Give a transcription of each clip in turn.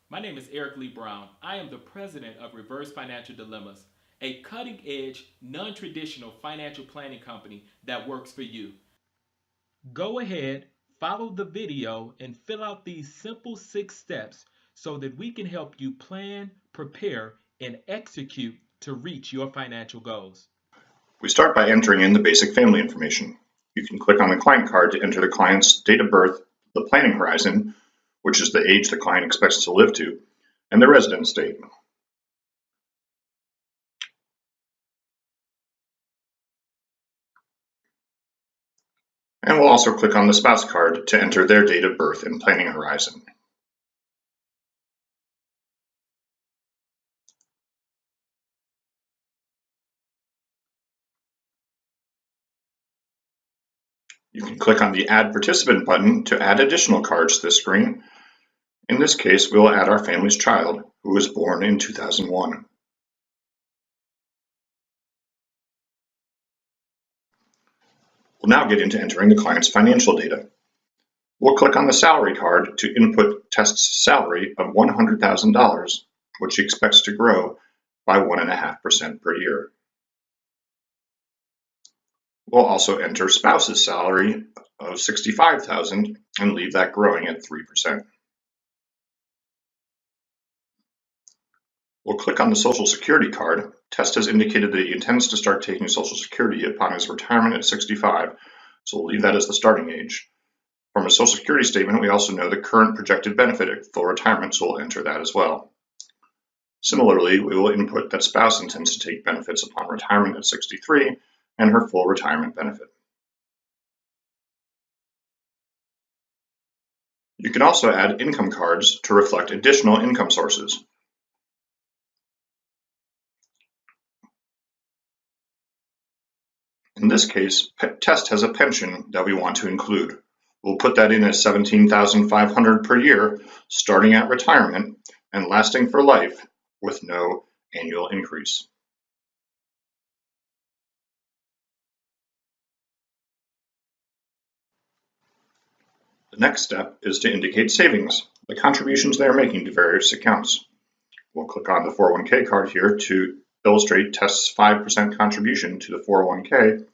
My name is Eric Lee Brown. I am the president of Reverse Financial Dilemmas, a cutting edge, non traditional financial planning company that works for you. Go ahead, follow the video, and fill out these simple 6 steps so that we can help you plan, prepare, and execute to reach your financial goals. We start by entering in the basic family information. You can click on the client card to enter the client's date of birth, the planning horizon, which is the age the client expects to live to, and the residence state. And we'll also click on the spouse card to enter their date of birth and planning horizon. You can click on the Add Participant button to add additional cards to this screen. In this case, we will add our family's child, who was born in 2001. We'll now get into entering the client's financial data. We'll click on the salary card to input Test's salary of $100,000, which he expects to grow by 1.5% per year. We'll also enter spouse's salary of $65,000 and leave that growing at 3%. We'll click on the Social Security card. Test has indicated that he intends to start taking Social Security upon his retirement at 65, so we'll leave that as the starting age. From a Social Security statement, we also know the current projected benefit at full retirement, so we'll enter that as well. Similarly, we will input that spouse intends to take benefits upon retirement at 63 and her full retirement benefit. You can also add income cards to reflect additional income sources. In this case, Test has a pension that we want to include. We'll put that in as $17,500 per year, starting at retirement and lasting for life with no annual increase. The next step is to indicate savings, the contributions they are making to various accounts. We'll click on the 401k card here to illustrate Test's 5% contribution to the 401k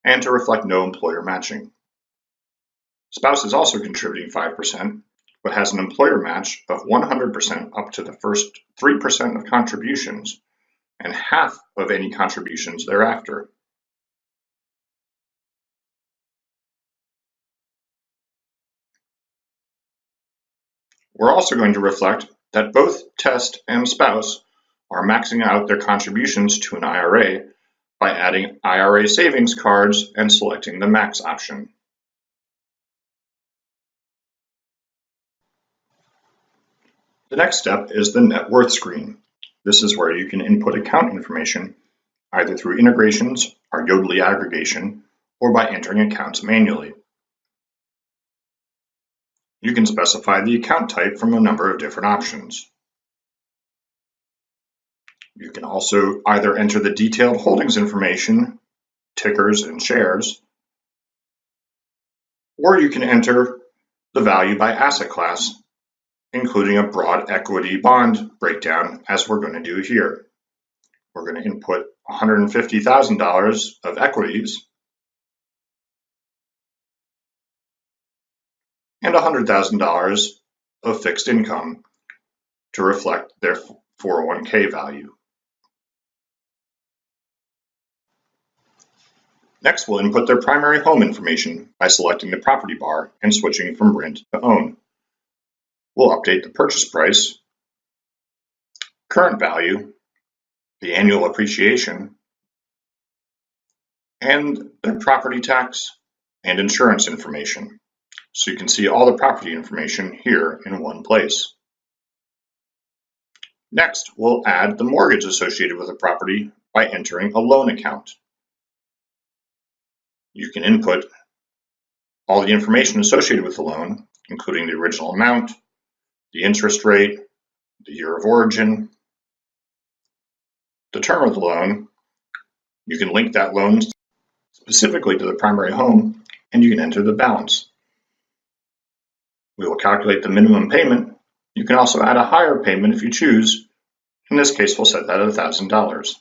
and to reflect no employer matching. Spouse is also contributing 5%, but has an employer match of 100% up to the first 3% of contributions and half of any contributions thereafter. We're also going to reflect that both Test and spouse are maxing out their contributions to an IRA by adding IRA savings cards and selecting the max option. The next step is the net worth screen. This is where you can input account information either through integrations or Yodlee aggregation or by entering accounts manually. You can specify the account type from a number of different options. You can also either enter the detailed holdings information, tickers and shares, or you can enter the value by asset class, including a broad equity bond breakdown as we're going to do here. We're going to input $150,000 of equities and $100,000 of fixed income to reflect their 401k value. Next, we'll input their primary home information by selecting the property bar and switching from rent to own. We'll update the purchase price, current value, the annual appreciation, and their property tax and insurance information. So you can see all the property information here in one place. Next, we'll add the mortgage associated with the property by entering a loan account. You can input all the information associated with the loan, including the original amount, the interest rate, the year of origin, the term of the loan. You can link that loan specifically to the primary home, and you can enter the balance. We will calculate the minimum payment You can also add a higher payment if you choose. In this case, we'll set that at $1,000.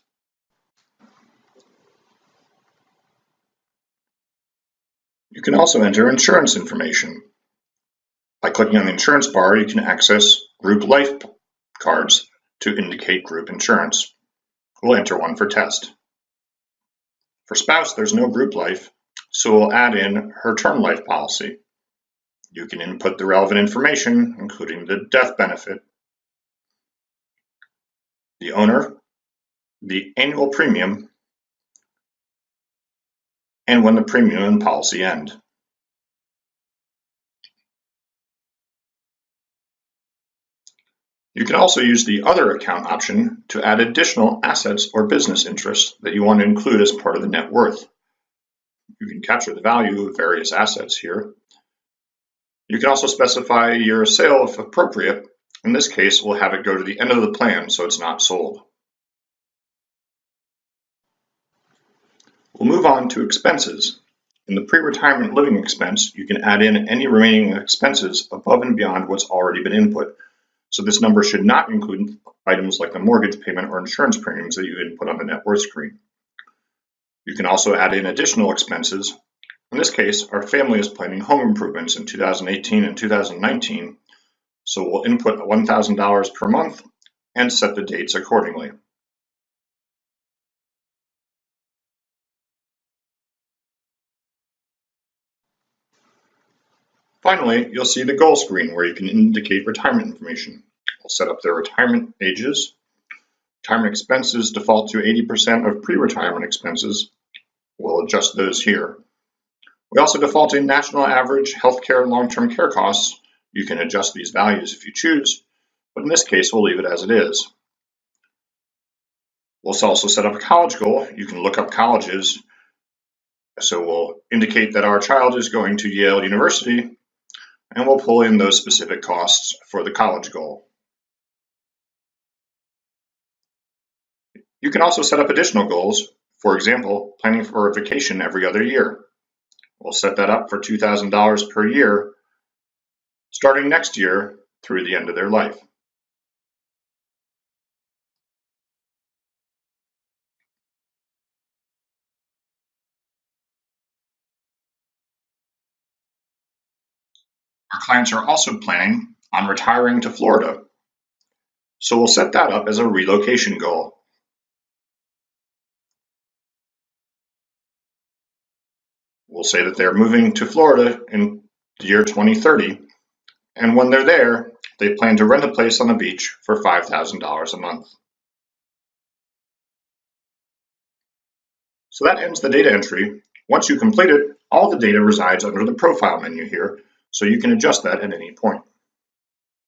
You can also enter insurance information. By clicking on the insurance bar, you can access group life cards to indicate group insurance. We'll enter one for test. For spouse, there's no group life, so we'll add in her term life policy. You can input the relevant information, including the death benefit, the owner, the annual premium, and when the premium and policy end. You can also use the Other Account option to add additional assets or business interests that you want to include as part of the net worth. You can capture the value of various assets here. You can also specify a year of sale if appropriate. In this case, we'll have it go to the end of the plan so it's not sold. We'll move on to expenses. In the pre-retirement living expense, you can add in any remaining expenses above and beyond what's already been input. So this number should not include items like the mortgage payment or insurance premiums that you input on the net worth screen. You can also add in additional expenses. In this case, our family is planning home improvements in 2018 and 2019, so we'll input $1,000 per month and set the dates accordingly. Finally, you'll see the goal screen where you can indicate retirement information. We'll set up their retirement ages. Retirement expenses default to 80% of pre-retirement expenses. We'll adjust those here. We also default to national average healthcare and long-term care costs. You can adjust these values if you choose, but in this case, we'll leave it as it is. We'll also set up a college goal. You can look up colleges. So we'll indicate that our child is going to Yale University, and we'll pull in those specific costs for the college goal. You can also set up additional goals. For example, planning for a vacation every other year. We'll set that up for $2,000 per year, starting next year through the end of their life. Our clients are also planning on retiring to Florida, so we'll set that up as a relocation goal. We'll say that they're moving to Florida in the year 2030, and when they're there, they plan to rent a place on the beach for $5,000 a month. So that ends the data entry. Once you complete it, all the data resides under the profile menu here, so you can adjust that at any point.